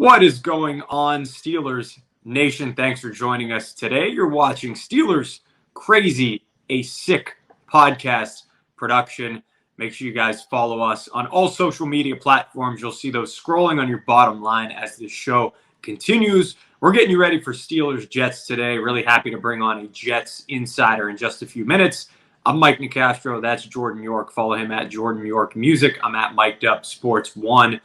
What is going on, Steelers Nation? Thanks for joining us today. You're watching Steelers Crazy, a sick podcast production. Make sure you guys follow us on all social media platforms. You'll see those scrolling on your bottom line as the show continues. We're getting you ready for Steelers Jets today. Really happy to bring on a Jets insider in just a few minutes. I'm Mike Nicastro. That's Jordan York. Follow him at Jordan York Music. I'm at Mic'd Up Sports 1.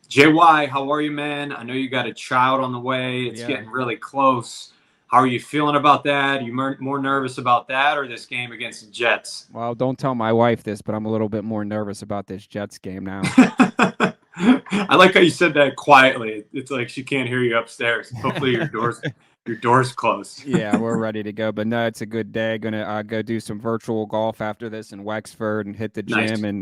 JY, how are you, man? I know you got a child on the way. It's getting really close. How are you feeling about that? Are you more nervous about that or this game against the Jets? Well, don't tell my wife this, but I'm a little bit more nervous about this Jets game now. I like how you said that quietly. It's like she can't hear you upstairs. Hopefully your door's closed. Yeah, we're ready to go. But no, it's a good day. Gonna go do some virtual golf after this in Wexford and hit the gym and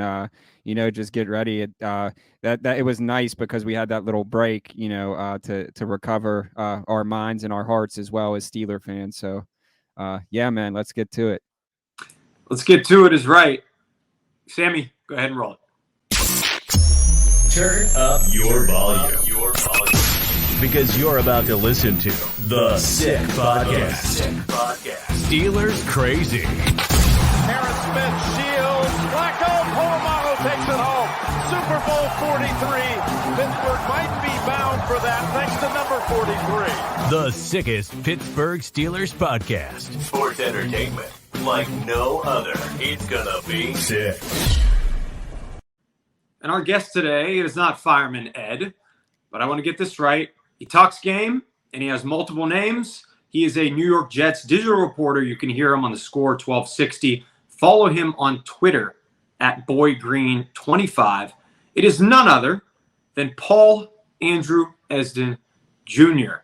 just get ready. That it was nice because we had that little break, to recover our minds and our hearts as well as Steeler fans. So yeah, man, let's get to it. Let's get to it is right. Sammy, go ahead and roll it. Turn up your volume. Because you're about to listen to The Sick Podcast. Steelers Crazy. Harris Smith shields. Flacco. Polamalu takes it home. Super Bowl 43. Pittsburgh might be bound for that thanks to number 43. The sickest Pittsburgh Steelers podcast. Sports entertainment like no other. It's gonna be sick. And our guest today is not Fireman Ed, but I want to get this right. He talks game, and he has multiple names. He is a New York Jets digital reporter. You can hear him on the Score 1260. Follow him on Twitter at BoyGreen25. It is none other than Paul Andrew Esden Jr.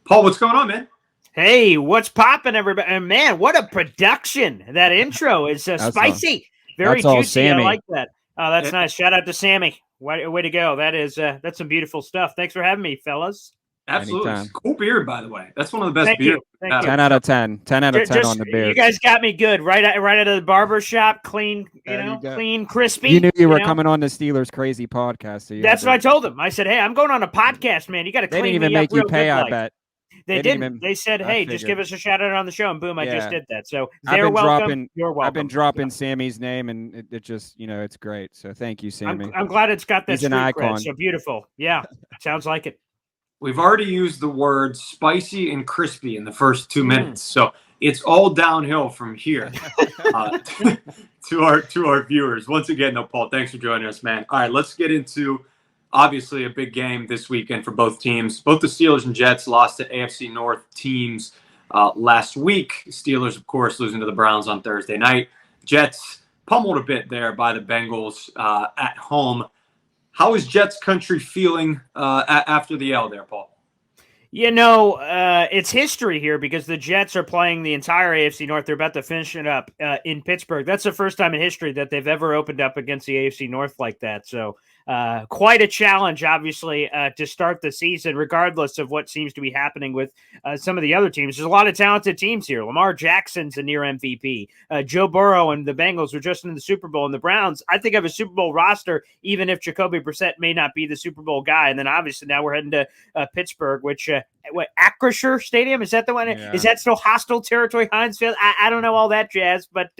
Paul, what's going on, man? Hey, what's popping, everybody? And man, what a production. That intro is spicy. Very juicy. I like that. Oh, that's nice. Shout out to Sammy. Way to go. That's some beautiful stuff. Thanks for having me, fellas. Absolutely. Cool beard, by the way. That's one of the best beers. 10 out of 10. 10 out of 10 on the beard. You guys got me good. Right out of the barber shop. Clean, clean, crispy. You knew you were coming on the Steelers Crazy podcast. So that's what I told them. I said, hey, I'm going on a podcast, man. You got to clean me up. They didn't even make you pay, I bet. They didn't. They said, hey, just give us a shout out on the show. And boom, I just did that. So they're welcome. You're welcome. I've been dropping Sammy's name, and it just, it's great. So thank you, Sammy. I'm glad it's got that He's an icon. Cred, so beautiful. Yeah, sounds like it. We've already used the word spicy and crispy in the first 2 minutes. So it's all downhill from here to our viewers. Once again, though, Paul, thanks for joining us, man. All right, let's get into obviously a big game this weekend for both teams. Both the Steelers and Jets lost to AFC North teams last week. Steelers, of course, losing to the Browns on Thursday night. Jets pummeled a bit there by the Bengals at home. How is Jets country feeling after the L there, Paul? It's history here because the Jets are playing the entire AFC North. They're about to finish it up in Pittsburgh. That's the first time in history that they've ever opened up against the AFC North like that. So quite a challenge, obviously, to start the season, regardless of what seems to be happening with some of the other teams. There's a lot of talented teams here. Lamar Jackson's a near MVP. Joe Burrow and the Bengals were just in the Super Bowl. And the Browns, I think, have a Super Bowl roster, even if Jacoby Brissett may not be the Super Bowl guy. And then, obviously, now we're heading to Pittsburgh, which Acrisure Stadium? Is that the one? Yeah. Is that still hostile territory, Heinz Field? I don't know all that jazz. But,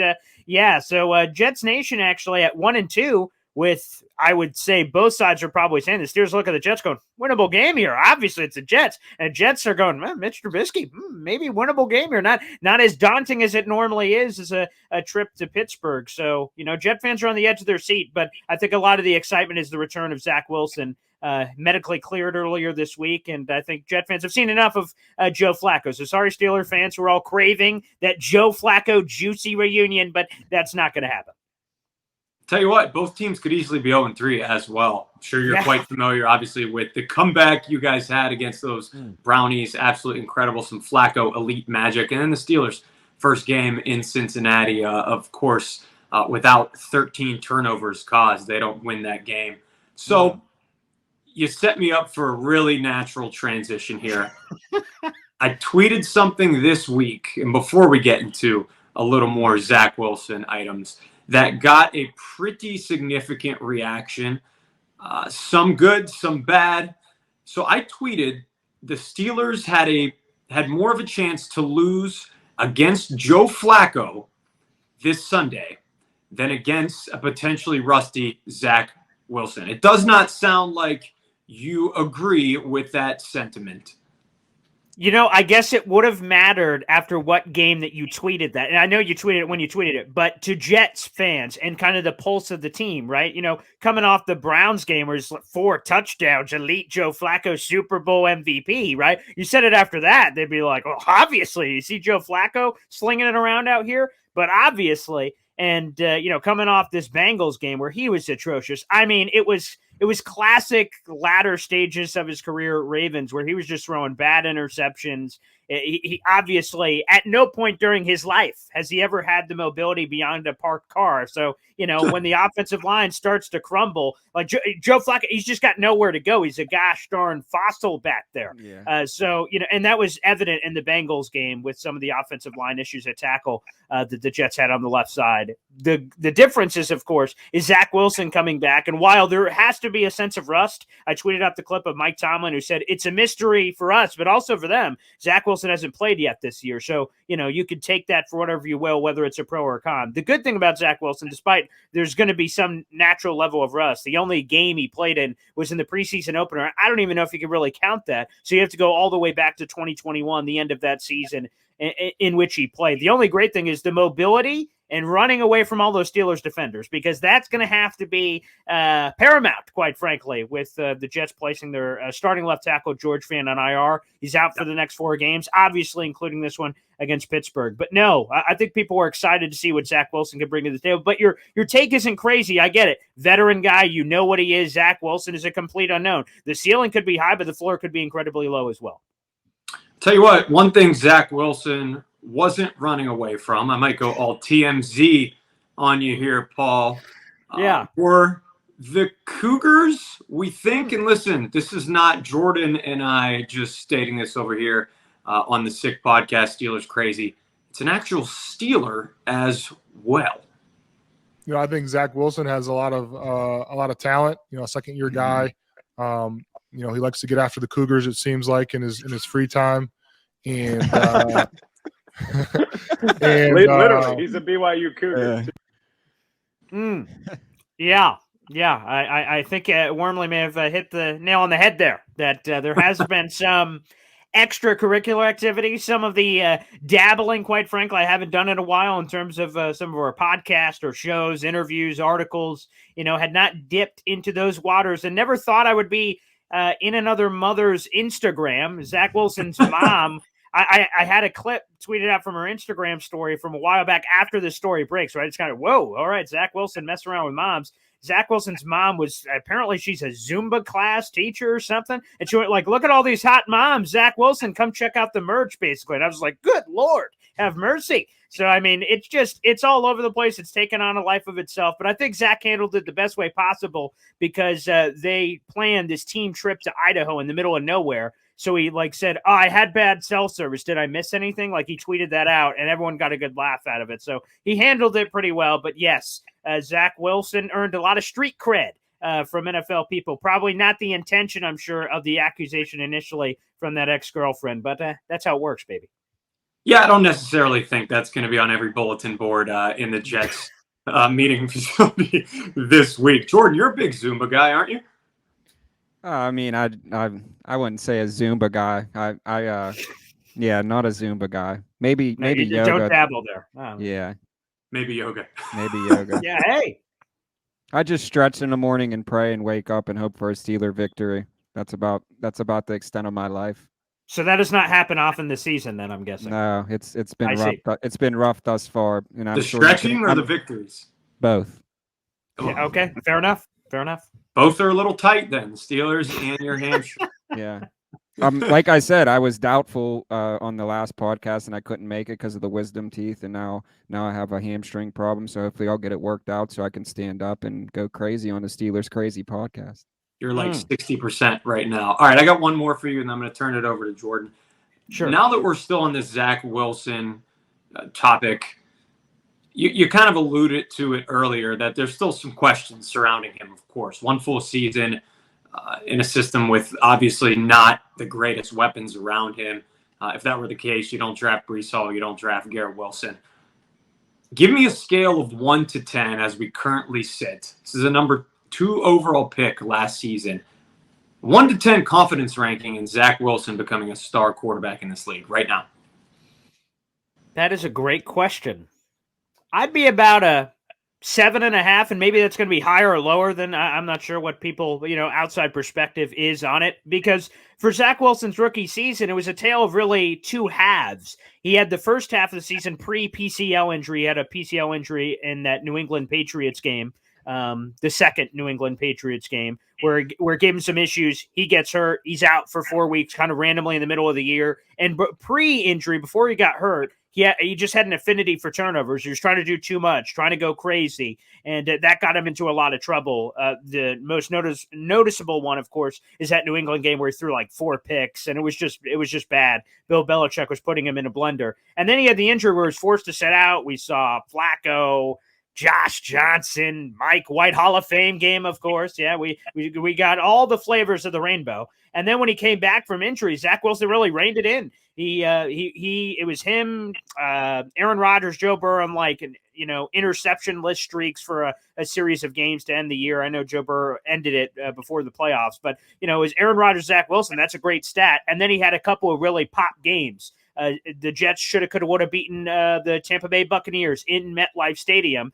so Jets Nation actually at 1-2. With, I would say, both sides are probably saying the Steelers look at the Jets going, winnable game here. Obviously, it's the Jets. And Jets are going, Mitch Trubisky, maybe winnable game here. Not as daunting as it normally is as a trip to Pittsburgh. So, Jet fans are on the edge of their seat. But I think a lot of the excitement is the return of Zach Wilson, medically cleared earlier this week. And I think Jet fans have seen enough of Joe Flacco. So sorry, Steeler fans, we're all craving that Joe Flacco juicy reunion, but that's not going to happen. Tell you what, both teams could easily be 0-3 as well. I'm sure you're quite familiar, obviously, with the comeback you guys had against those Brownies. Absolutely incredible. Some Flacco elite magic. And then the Steelers' first game in Cincinnati, of course, without 13 turnovers caused. They don't win that game. So you set me up for a really natural transition here. I tweeted something this week, and before we get into a little more Zach Wilson items, that got a pretty significant reaction. Some good, some bad. So I tweeted the Steelers had more of a chance to lose against Joe Flacco this Sunday than against a potentially rusty Zach Wilson. It does not sound like you agree with that sentiment. I guess it would have mattered after what game that you tweeted that. And I know you tweeted it when you tweeted it, but to Jets fans and kind of the pulse of the team, right? Coming off the Browns game where it's 4 touchdowns, elite Joe Flacco, Super Bowl MVP, right? You said it after that, they'd be like, oh, obviously, you see Joe Flacco slinging it around out here, but obviously, and, coming off this Bengals game where he was atrocious. I mean, it was classic latter stages of his career at Ravens where he was just throwing bad interceptions. He obviously, at no point during his life has he ever had the mobility beyond a parked car. So, when the offensive line starts to crumble, like Joe Flacco, he's just got nowhere to go. He's a gosh darn fossil back there. Yeah. And that was evident in the Bengals game with some of the offensive line issues at tackle that the Jets had on the left side. The difference is, of course, is Zach Wilson coming back. And while there has to be a sense of rust, I tweeted out the clip of Mike Tomlin who said it's a mystery for us, but also for them. Zach Wilson hasn't played yet this year. So, you could take that for whatever you will, whether it's a pro or a con. The good thing about Zach Wilson, despite there's going to be some natural level of rust, the only game he played in was in the preseason opener. I don't even know if you can really count that. So you have to go all the way back to 2021, the end of that season in which he played. The only great thing is the mobility and running away from all those Steelers defenders, because that's going to have to be paramount, quite frankly, with the Jets placing their starting left tackle, George Fant, on IR. He's out for the next 4 games, obviously including this one against Pittsburgh. But no, I think people are excited to see what Zach Wilson can bring to the table. But your take isn't crazy. I get it. Veteran guy, you know what he is. Zach Wilson is a complete unknown. The ceiling could be high, but the floor could be incredibly low as well. Tell you what, one thing Zach Wilson wasn't running away from, I might go all TMZ on you here, Paul. Yeah. For the Cougars, we think, and listen, this is not Jordan and I just stating this over here on the Sick Podcast, Steelers Crazy. It's an actual Steeler as well. I think Zach Wilson has a lot of talent. A second-year guy. He likes to get after the Cougars, it seems like, in his free time. And literally, he's a BYU Cougar. Yeah. I think Wormley may have hit the nail on the head there, that there has been some extracurricular activity, some of the dabbling, quite frankly, I haven't done in a while in terms of some of our podcasts or shows, interviews, articles, had not dipped into those waters and never thought I would be in another mother's Instagram. Zach Wilson's mom, I had a clip tweeted out from her Instagram story from a while back after the story breaks, right? It's kind of, whoa, all right, Zach Wilson messing around with moms. Zach Wilson's mom was, apparently she's a Zumba class teacher or something. And she went like, look at all these hot moms. Zach Wilson, come check out the merch, basically. And I was like, good Lord, have mercy. So, I mean, it's all over the place. It's taken on a life of itself. But I think Zach handled it the best way possible because they planned this team trip to Idaho in the middle of nowhere. So he said, oh, I had bad cell service. Did I miss anything? He tweeted that out and everyone got a good laugh out of it. So he handled it pretty well. But yes, Zach Wilson earned a lot of street cred from NFL people. Probably not the intention, I'm sure, of the accusation initially from that ex-girlfriend. But that's how it works, baby. Yeah, I don't necessarily think that's going to be on every bulletin board in the Jets meeting facility this week. Jordan, you're a big Zumba guy, aren't you? I mean, I wouldn't say a Zumba guy. Yeah, not a Zumba guy. Maybe yoga. Don't dabble there. Yeah. Maybe yoga. Maybe yoga. Yeah, hey. I just stretch in the morning and pray and wake up and hope for a Steeler victory. That's about the extent of my life. So that does not happen often this season, then, I'm guessing. No, it's been rough. It's been rough thus far. And I'm the sure stretching or the victories? Both. Yeah, okay, fair enough. Both are a little tight then, the Steelers and your hamstring. Yeah. Like I said, I was doubtful on the last podcast and I couldn't make it because of the wisdom teeth, and now I have a hamstring problem. So hopefully I'll get it worked out so I can stand up and go crazy on the Steelers Crazy podcast. You're 60% right now. All right, I got one more for you, and I'm going to turn it over to Jordan. Sure. Now that we're still on this Zach Wilson topic, you kind of alluded to it earlier that there's still some questions surrounding him, of course. One full season, in a system with obviously not the greatest weapons around him. If that were the case, you don't draft Breece Hall, you don't draft Garrett Wilson. Give me a scale of 1 to 10 as we currently sit. This is a number 2 overall pick last season. 1 to 10 confidence ranking in Zach Wilson becoming a star quarterback in this league right now. That is a great question. I'd be about a 7.5, and maybe that's going to be higher or lower than I'm not sure what people, outside perspective is on it. Because for Zach Wilson's rookie season, it was a tale of really two halves. He had the first half of the season pre-PCL injury. He had a PCL injury in that New England Patriots game, the second New England Patriots game, where it gave him some issues. He gets hurt. He's out for 4 weeks, kind of randomly in the middle of the year. And pre-injury, before he got hurt, he just had an affinity for turnovers. He was trying to do too much, trying to go crazy, and that got him into a lot of trouble. The most noticeable one, of course, is that New England game where he threw like 4 picks, and it was just bad. Bill Belichick was putting him in a blender. And then he had the injury where he was forced to sit out. We saw Flacco, Josh Johnson, Mike White, Hall of Fame game, of course. Yeah, we got all the flavors of the rainbow. And then when he came back from injury, Zach Wilson really reined it in. It was him, Aaron Rodgers, Joe Burrow, interception list streaks for a series of games to end the year. I know Joe Burrow ended it before the playoffs, but it was Aaron Rodgers, Zach Wilson. That's a great stat. And then he had a couple of really pop games. The Jets should have, could have, would have beaten the Tampa Bay Buccaneers in MetLife Stadium.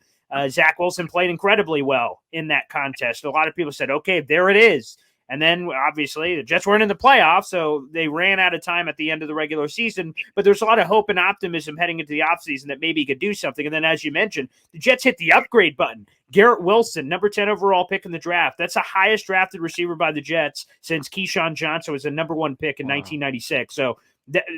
Zach Wilson played incredibly well in that contest. A lot of people said, okay, there it is. And then, obviously, the Jets weren't in the playoffs, so they ran out of time at the end of the regular season. But there's a lot of hope and optimism heading into the offseason that maybe he could do something. And then, as you mentioned, the Jets hit the upgrade button. Garrett Wilson, number 10 overall pick in the draft. That's the highest drafted receiver by the Jets since Keyshawn Johnson was the number 1 pick in 1996. So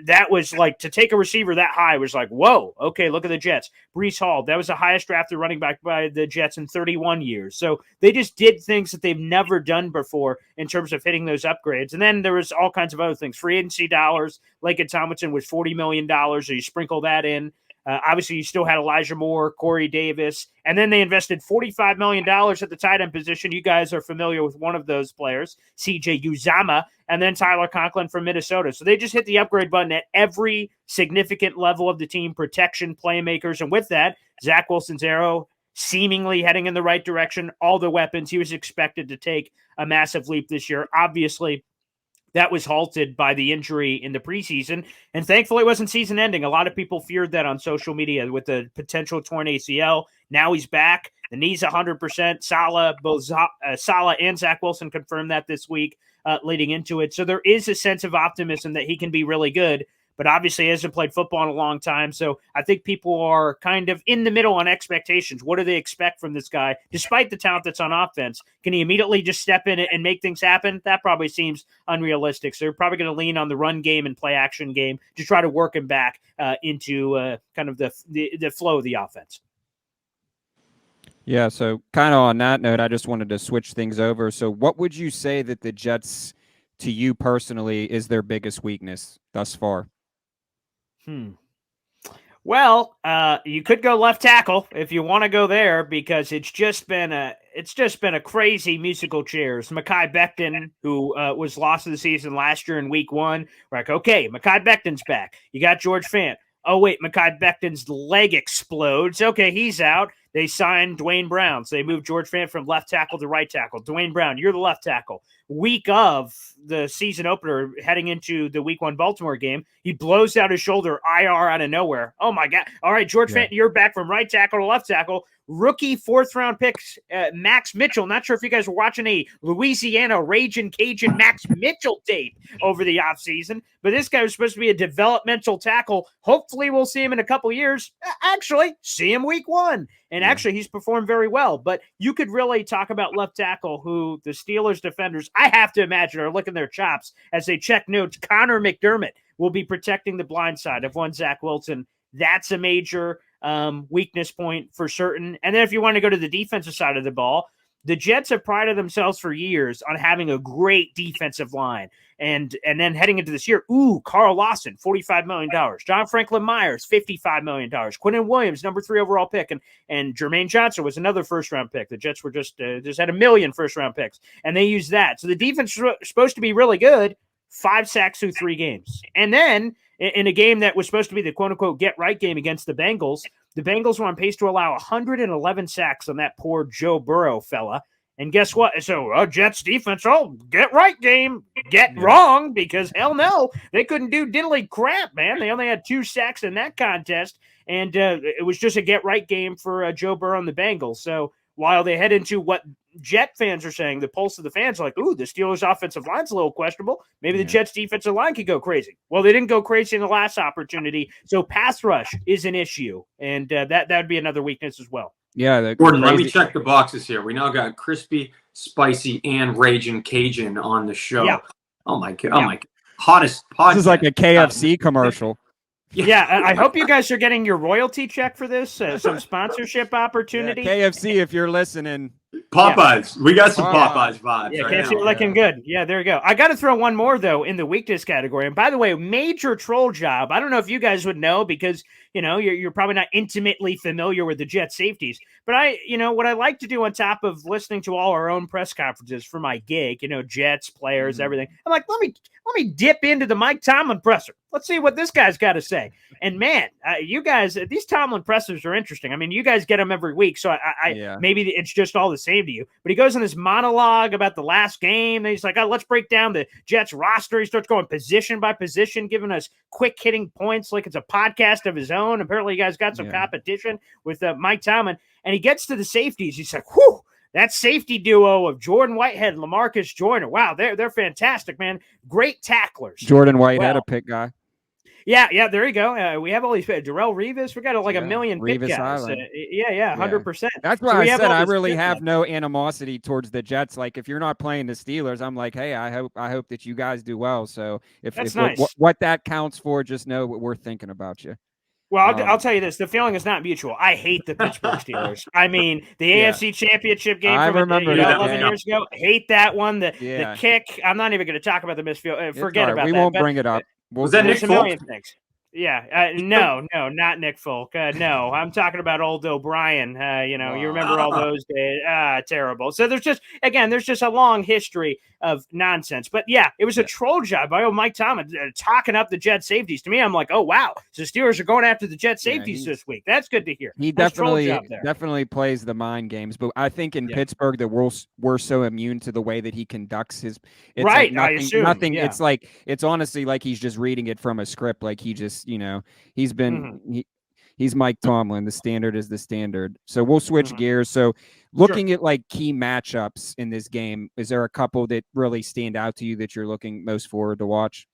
that was like, to take a receiver that high was like, whoa, okay, look at the Jets. Breece Hall, that was the highest drafted running back by the Jets in 31 years. So they just did things that they've never done before in terms of hitting those upgrades. And then there was all kinds of other things. Free agency dollars. Laken Tomlinson was $40 million, so you sprinkle that in. Obviously, you still had Elijah Moore, Corey Davis, and then they invested $45 million at the tight end position. You guys are familiar with one of those players, CJ Uzama, and then Tyler Conklin from Minnesota. So they just hit the upgrade button at every significant level of the team, protection, playmakers, and with that, Zach Wilson's arrow seemingly heading in the right direction, all the weapons. He was expected to take a massive leap this year. Obviously, that was halted by the injury in the preseason, and thankfully it wasn't season-ending. A lot of people feared that on social media with the potential torn ACL. Now he's back. The knee's 100%. Salah and Zach Wilson confirmed that this week leading into it. So there is a sense of optimism that he can be really good, but obviously he hasn't played football in a long time. So I think people are kind of in the middle on expectations. What do they expect from this guy, despite the talent that's on offense? Can he immediately just step in and make things happen? That probably seems unrealistic. So they're probably going to lean on the run game and play action game to try to work him back into kind of the flow of the offense. Yeah, so kind of on that note, I just wanted to switch things over. So what would you say that the Jets, to you personally, is their biggest weakness thus far? Well, you could go left tackle if you want to go there, because it's just been a crazy musical chairs. Mekhi Becton, who was lost of the season last year in week 1, we're like, okay, Mekhi Becton's back. You got George Fant. Oh wait, Mekhi Becton's leg explodes. Okay, he's out. They signed Dwayne Brown. So they moved George Fant from left tackle to right tackle. Dwayne Brown, you're the left tackle. Week of the season opener, heading into the week 1 Baltimore game, he blows out his shoulder, IR out of nowhere. Oh my God. All right, George Fant, you're back from right tackle to left tackle. Rookie 4th-round picks, Max Mitchell. Not sure if you guys were watching a Louisiana Ragin' Cajun Max Mitchell tape over the offseason, but this guy was supposed to be a developmental tackle. Hopefully we'll see him in a couple years. Actually, see him week 1. And actually, he's performed very well. But you could really talk about left tackle, who the Steelers defenders, I have to imagine, are licking their chops as they check notes. Connor McDermott will be protecting the blind side of one Zach Wilson. That's a major weakness point for certain. And then if you want to go to the defensive side of the ball, The Jets have prided themselves for years on having a great defensive line. And then heading into this year, Carl Lawson, $45 million. John Franklin Myers, $55 million. Quinnen Williams, number 3 overall pick. And Jermaine Johnson was another first-round pick. The Jets were just had a million first-round picks, and they used that. So the defense was supposed to be really good. 5 sacks through 3 games. And then in a game that was supposed to be the quote-unquote get-right game against the Bengals were on pace to allow 111 sacks on that poor Joe Burrow fella. And guess what? So Jets defense, get right game, get wrong, because hell no, they couldn't do diddly crap, man. They only had 2 sacks in that contest, and it was just a get right game for Joe Burrow and the Bengals. So while they head into what Jet fans are saying, the pulse of the fans are like, the Steelers' offensive line's a little questionable. Maybe the Jets' defensive line could go crazy. Well, they didn't go crazy in the last opportunity, so pass rush is an issue, and that would be another weakness as well. Yeah, Gordon, let me check the boxes here. We now got crispy, spicy, and raging Cajun on the show. Yeah. Oh my god! Oh my god! Hottest podcast. This is like a KFC commercial. Yeah, I hope you guys are getting your royalty check for this, some sponsorship opportunity. Yeah, KFC, if you're listening. Popeyes. We got some Popeyes vibes. Yeah, right KFC looking good. Yeah, there you go. I got to throw one more, though, in the weakness category. And by the way, major troll job. I don't know if you guys would know because, you're probably not intimately familiar with the Jet safeties. But what I like to do on top of listening to all our own press conferences for my gig, Jets, players, everything. I'm like, let me dip into the Mike Tomlin presser. Let's see what this guy's got to say. And man, you guys, these Tomlin pressers are interesting. I mean, you guys get them every week, so maybe it's just all the same to you. But he goes in this monologue about the last game. And he's like, let's break down the Jets roster. He starts going position by position, giving us quick hitting points like it's a podcast of his own. Apparently, you guys got some competition with Mike Tomlin. And he gets to the safeties. He's like, whew. That safety duo of Jordan Whitehead and LaMarcus Joyner. Wow, they're fantastic, man. Great tacklers. Jordan Whitehead, a pick guy. Yeah, there you go. We have all these Darrell Revis. We got a million pick Revis guys. 100%. That's why I said I really have no animosity towards the Jets. Like if you're not playing the Steelers, I'm like, hey, I hope that you guys do well. So if nice. what that counts for, just know we're thinking about you. Well, I'll tell you this. The feeling is not mutual. I hate the Pittsburgh Steelers. I mean, the AFC Championship game from 11 years ago, hate that one. The kick, I'm not even going to talk about the missed field. Forget about that. We won't bring it up. Was that Nick Folk? Yeah, no, not Nick Folk. No, I'm talking about old O'Brien. You remember all those days. Terrible. So there's just a long history of nonsense. But yeah, it was a troll job by Mike Tomlin talking up the Jet safeties. To me, I'm like, oh wow, so Steelers are going after the Jet safeties this week. That's good to hear. He definitely plays the mind games. But I think in Pittsburgh that we're so immune to the way that he conducts his. It's right. Like I assume nothing. Yeah. It's honestly like he's just reading it from a script. Like he just. He's been he's Mike Tomlin. The standard is the standard. So we'll switch gears. So looking at like key matchups in this game, is there a couple that really stand out to you that you're looking most forward to watch?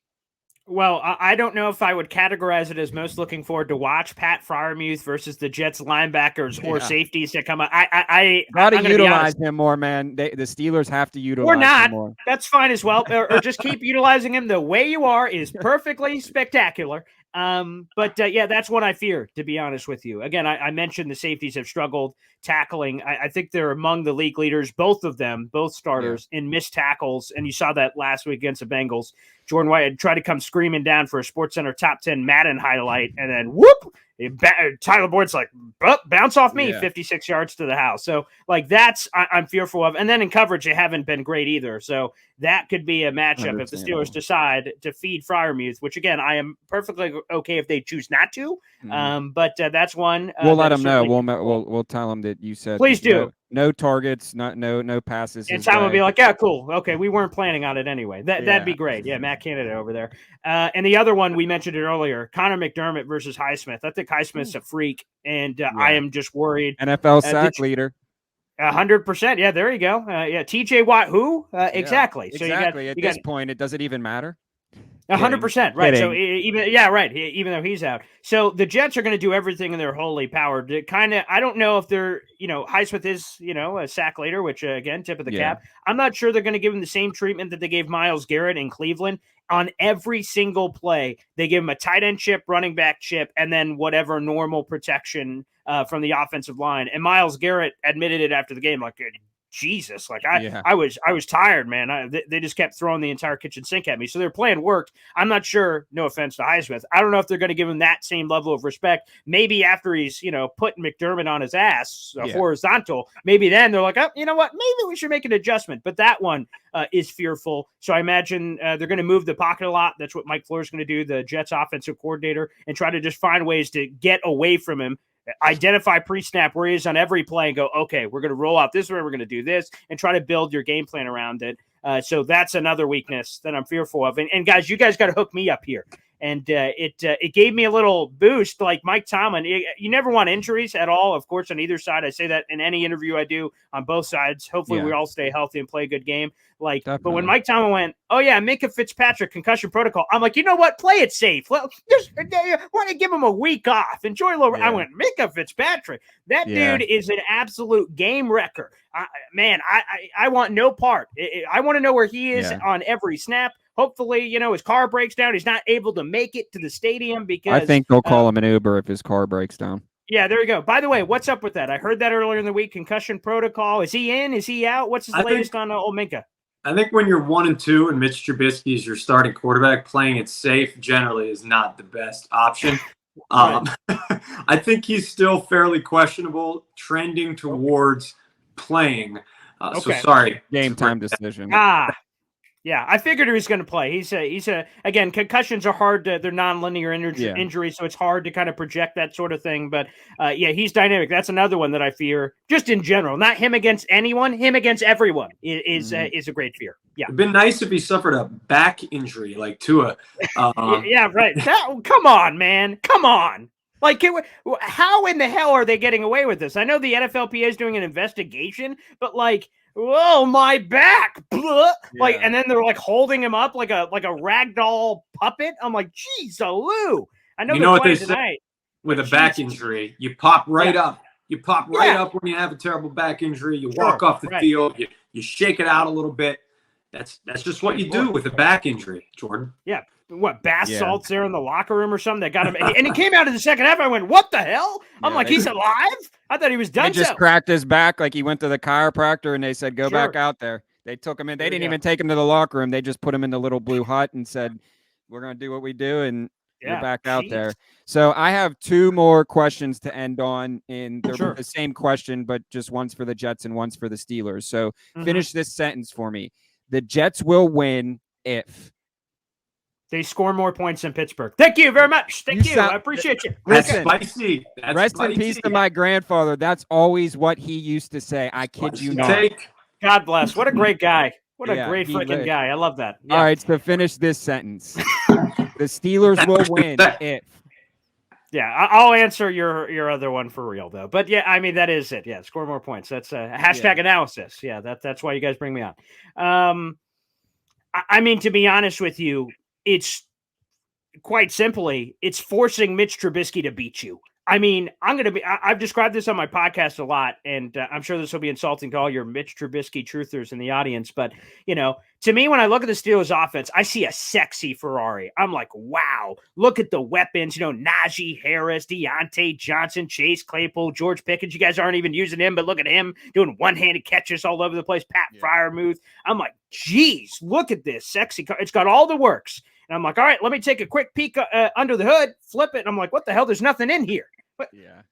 Well, I don't know if I would categorize it as most looking forward to watch Pat Freiermuth versus the Jets linebackers or safeties that come up. I got to utilize him more, man. The Steelers have to utilize him more. That's fine as well. Or just keep utilizing him the way you are is perfectly spectacular. But that's what I fear, to be honest with you. Again, I mentioned the safeties have struggled tackling. I think they're among the league leaders, both of them, both starters, in missed tackles. And you saw that last week against the Bengals. Jordan White tried to come screaming down for a SportsCenter top 10 Madden highlight, and then whoop, Tyler Boyd's like, bounce off me, 56 yards to the house. So, like, that's I'm fearful of. And then in coverage, they haven't been great either. So that could be a matchup if the Steelers decide to feed Freiermuth, which, again, I am perfectly okay if they choose not to. But that's one. We'll let them know. We'll tell them that you said. Please do. No targets, no passes. And Tom will be like, yeah, cool. Okay, we weren't planning on it anyway. That'd be great. Yeah, Matt Canada over there. And the other one, we mentioned it earlier, Connor McDermott versus Highsmith. I think Highsmith's a freak, and I am just worried. NFL sack leader. 100%. Yeah, there you go. TJ Watt, who? Exactly. So exactly. At this point, does it even matter? 100%. Right. So even though he's out. So the Jets are going to do everything in their holy power to kind of, I don't know if they're, Highsmith is, a sack leader, which again, tip of the cap. I'm not sure they're going to give him the same treatment that they gave Myles Garrett in Cleveland. On every single play, they give him a tight end chip, running back chip, and then whatever normal protection from the offensive line. And Myles Garrett admitted it after the game, like, Jesus, like I was tired, man. They just kept throwing the entire kitchen sink at me. So their plan worked. I'm not sure. No offense to Highsmith, I don't know if they're going to give him that same level of respect. Maybe after he's putting McDermott on his ass horizontal, maybe then they're like, oh, you know what? Maybe we should make an adjustment. But that one is fearful. So I imagine they're going to move the pocket a lot. That's what Mike Floor's going to do, the Jets offensive coordinator, and try to just find ways to get away from him. Identify pre-snap where he is on every play and go, okay, we're going to roll out this way, we're going to do this, and try to build your game plan around it. So that's another weakness that I'm fearful of. And guys, you guys got to hook me up here. And it gave me a little boost, like Mike Tomlin. You never want injuries at all, of course, on either side. I say that in any interview I do on both sides. Hopefully we all stay healthy and play a good game. But when Mike Tomlin went, oh, yeah, Minkah Fitzpatrick, concussion protocol, I'm like, you know what? Play it safe. Well, want to give him a week off. Enjoy a little. I went, Minkah Fitzpatrick. That dude is an absolute game wrecker. I want no part. I want to know where he is on every snap. Hopefully, his car breaks down. He's not able to make it to the stadium because I think they'll call him an Uber if his car breaks down. Yeah, there you go. By the way, what's up with that? I heard that earlier in the week. Concussion protocol. Is he in? Is he out? What's his latest on old Minkah? I think when you're 1-2 and Mitch Trubisky is your starting quarterback, playing it safe generally is not the best option. I think he's still fairly questionable, trending towards playing. So sorry. Game time decision. Yeah, I figured he was going to play. He's again, concussions are hard to, they're non-linear injuries, so it's hard to kind of project that sort of thing. But he's dynamic. That's another one that I fear, just in general. Not him against anyone, him against everyone is a great fear. Yeah, it'd been nice if he suffered a back injury like Tua. Yeah, right. Come on, man. Come on. Like, how in the hell are they getting away with this? I know the NFLPA is doing an investigation, but like, whoa, my back, like, and then they're like holding him up like a ragdoll puppet. I'm like, geez, Lou. I know what they say with a back injury, you pop right up. You pop right up when you have a terrible back injury. You walk off the field. You shake it out a little bit. That's just what you do with a back injury, Jordan. Yeah. What, bath salts there in the locker room or something that got him? And he came out in the second half. I went, what the hell? I'm like, he's alive? I thought he was done. They just cracked his back like he went to the chiropractor and they said, go back out there. They took him in. They didn't even take him to the locker room. They just put him in the little blue hut and said, we're going to do what we do. And you're back out there. So I have two more questions to end on. And they're the same question, but just one's for the Jets and one's for the Steelers. So finish this sentence for me. The Jets will win if they score more points than Pittsburgh. Thank you very much. Thank you. I appreciate you. That's spicy. Rest in peace to my grandfather. That's always what he used to say. I kid you not. God bless. What a great guy. What a great freaking guy. I love that. Yeah. All right, so finish this sentence. The Steelers will win if. Yeah, I'll answer your other one for real, though. But, yeah, I mean, that is it. Yeah, score more points. That's a hashtag analysis. Yeah, that's why you guys bring me on. I mean, to be honest with you, it's quite simply, it's forcing Mitch Trubisky to beat you. I mean, I've described this on my podcast a lot, and I'm sure this will be insulting to all your Mitch Trubisky truthers in the audience. But, to me, when I look at the Steelers offense, I see a sexy Ferrari. I'm like, wow, look at the weapons, Najee Harris, Deontay Johnson, Chase Claypool, George Pickens. You guys aren't even using him, but look at him doing one-handed catches all over the place. Pat Freiermuth. I'm like, geez, look at this sexy car. It's got all the works. And I'm like, all right, let me take a quick peek under the hood, flip it. And I'm like, what the hell? There's nothing in here.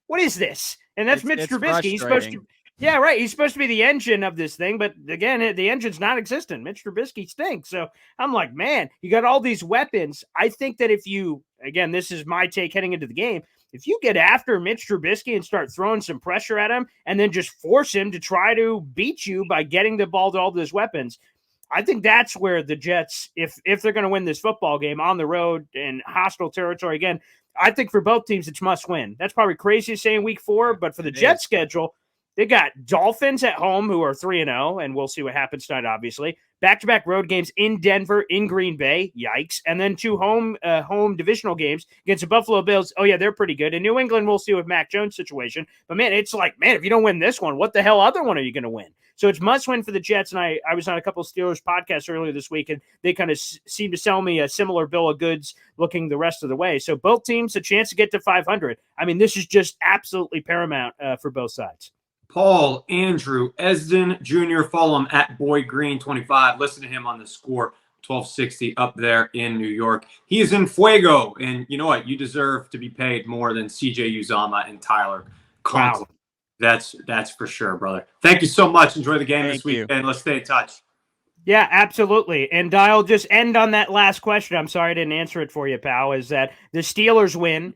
What is this? And that's Mitch Trubisky. He's supposed to, he's supposed to be the engine of this thing. But again, the engine's not existent. Mitch Trubisky stinks. So I'm like, man, you got all these weapons. I think that if you, again, this is my take heading into the game. If you get after Mitch Trubisky and start throwing some pressure at him and then just force him to try to beat you by getting the ball to all those weapons, I think that's where the Jets, if they're going to win this football game on the road in hostile territory, again, I think for both teams, it's must win. That's probably crazy to say in week 4, but for the Jets schedule, they got Dolphins at home who are 3-0, and we'll see what happens tonight, obviously. Back-to-back road games in Denver, in Green Bay, yikes, and then 2 home divisional games against the Buffalo Bills. Oh, yeah, they're pretty good. In New England, we'll see with Mac Jones' situation. But, man, it's like, man, if you don't win this one, what the hell other one are you going to win? So it's must win for the Jets, and I was on a couple of Steelers podcasts earlier this week, and they kind of seemed to sell me a similar bill of goods looking the rest of the way. So both teams, a chance to get to 500. I mean, this is just absolutely paramount for both sides. Paul Andrew Esden Jr. Follow him at BoyGreen25. Listen to him on the Score 1260 up there in New York. He is in fuego, and you know what? You deserve to be paid more than CJ Uzama and Tyler Conklin. Wow. That's for sure, brother. Thank you so much. Enjoy the game this weekend. Let's stay in touch. Yeah, absolutely. And I'll just end on that last question. I'm sorry I didn't answer it for you, pal, is that the Steelers win,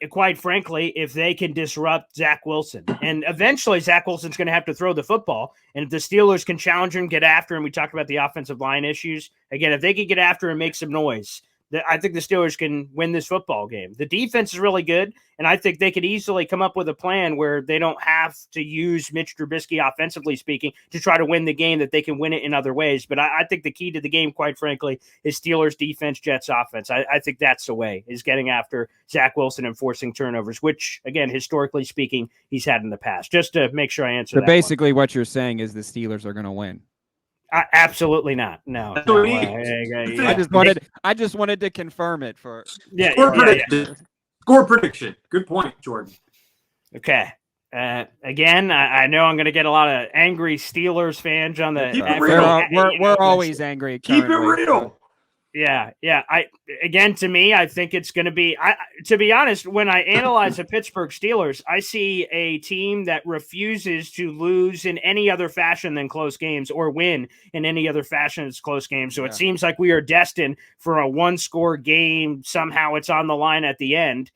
quite frankly, if they can disrupt Zach Wilson. And eventually Zach Wilson's going to have to throw the football. And if the Steelers can challenge him, get after him, we talked about the offensive line issues. Again, if they can get after him and make some noise, I think the Steelers can win this football game. The defense is really good, and I think they could easily come up with a plan where they don't have to use Mitch Trubisky, offensively speaking, to try to win the game, that they can win it in other ways. But I think the key to the game, quite frankly, is Steelers defense, Jets offense. I think that's the way, is getting after Zach Wilson and forcing turnovers, which, again, historically speaking, he's had in the past. Just to make sure I answer that. So basically what you're saying is the Steelers are going to win. Absolutely not. No. I just wanted to confirm it for Score prediction. Good point, Jordan. Okay. Again, I know I'm going to get a lot of angry Steelers fans on the. Keep it real. We're always angry. Keep it real. Yeah. To me, I think it's going to be. To be honest, when I analyze the Pittsburgh Steelers, I see a team that refuses to lose in any other fashion than close games, or win in any other fashion as close games. So it seems like we are destined for a one-score game. Somehow it's on the line at the end.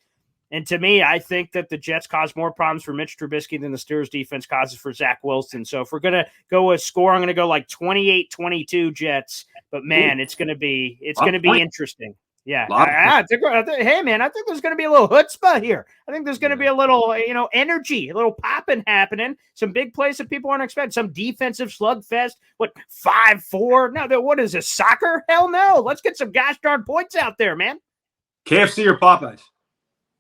And to me, I think that the Jets cause more problems for Mitch Trubisky than the Steelers defense causes for Zach Wilson. So if we're going to go with score, I'm going to go like 28-22 Jets. But man, it's going to be interesting. Yeah. I think, hey man, I think there's going to be a little chutzpah here. I think there's going to be a little, energy, a little popping happening. Some big plays that people aren't expecting. Some defensive slugfest. What, 5-4? No, what is this, soccer? Hell no. Let's get some gosh darn points out there, man. KFC or Popeyes?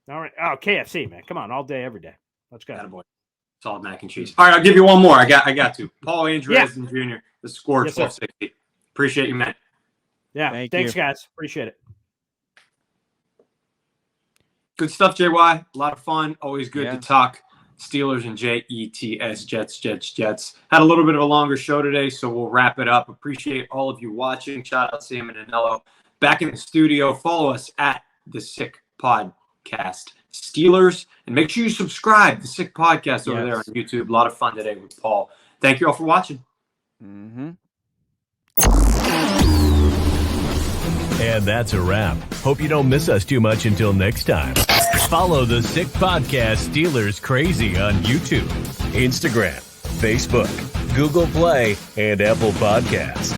All right. Oh, KFC, man. Come on, all day, every day. Let's go. Attaboy. Solid mac and cheese. All right, I'll give you one more. I got to. Paul Andrew Esden Jr., the Score 1260. Appreciate you, man. Yeah. Thanks, guys. Appreciate it. Good stuff, JY. A lot of fun. Always good to talk Steelers and Jets, Jets. Had a little bit of a longer show today, so we'll wrap it up. Appreciate all of you watching. Shout out Sam and Anello back in the studio. Follow us at The Sick Podcast Steelers, and make sure you subscribe to The Sick Podcast over there on YouTube. A lot of fun today with Paul. Thank you all for watching. And that's a wrap. Hope you don't miss us too much until next time. Follow The Sick Podcast Steelers Crazy on YouTube, Instagram, Facebook, Google Play, and Apple Podcasts.